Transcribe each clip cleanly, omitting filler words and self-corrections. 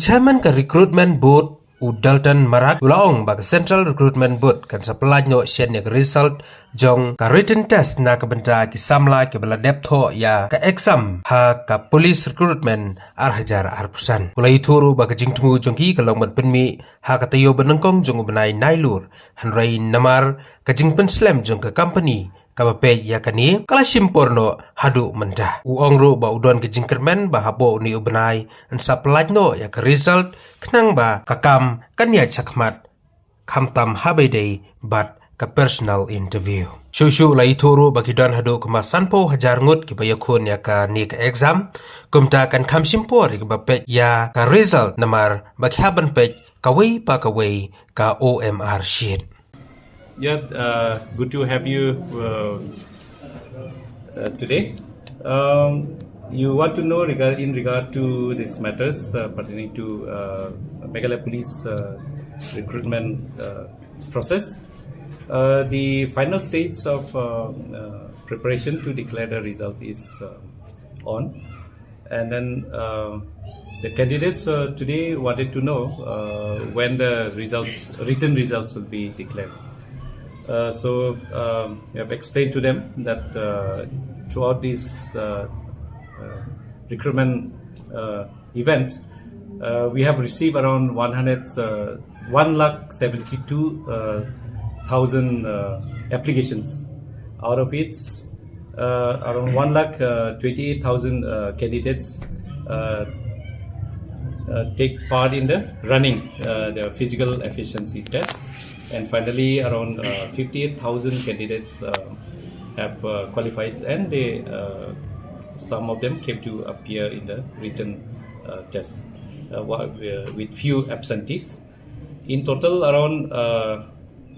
Chairman ka recruitment board Dalton Marak ulaong bag Central Recruitment Board kan supply no shen yak result jong ka written test na ka benda ki samla ki bala deptho ya ka exam ha ka police recruitment ar hajar ar pusan ulai thuru bag jingtmu jong ki kalong mat penmi ha ka tayo benengkong jong benai nailur hanrai namar ka jingpen slem jong ka company kabape ya kani kala simporno hadu mendah uong ro ba udon ke jingkermen ba habo ni ubnai an supply no ya ka result kenang ba kakam kanya chakmat kamtam habede but ka personal interview shushu lai thuru ba kidon hadu kuma sanpo hajar ngut ki bayakun ya ka ni ka exam kumta kan kam simpor ki ba pe ya ka result namar ba khaban pe kawai pa kawai ka OMR sheet. Yeah, good to have you today. You want to know in regard to these matters pertaining to Meghalaya Police recruitment process. The final stage of preparation to declare the result is on, and then the candidates today wanted to know when the written results will be declared. So we have explained to them that throughout this recruitment event, we have received around 172,000 applications. Out of which, around 128,000 candidates take part in the running the physical efficiency tests. And finally, around 58,000 candidates have qualified, and some of them came to appear in the written test with few absentees. In total, around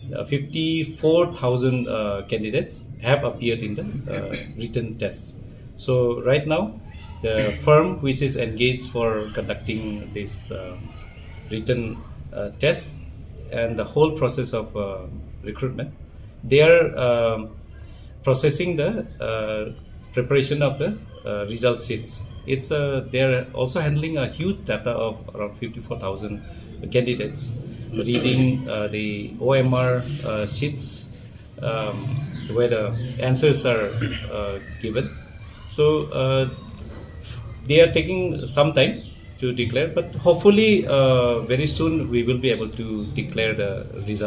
54,000 candidates have appeared in the written test. So right now, the firm which is engaged for conducting this written test and the whole process of recruitment, they are processing the preparation of the result sheets. They are also handling a huge data of around 54,000 candidates, reading the OMR sheets where the answers are given. So they are taking some time to declare, but hopefully very soon we will be able to declare the result.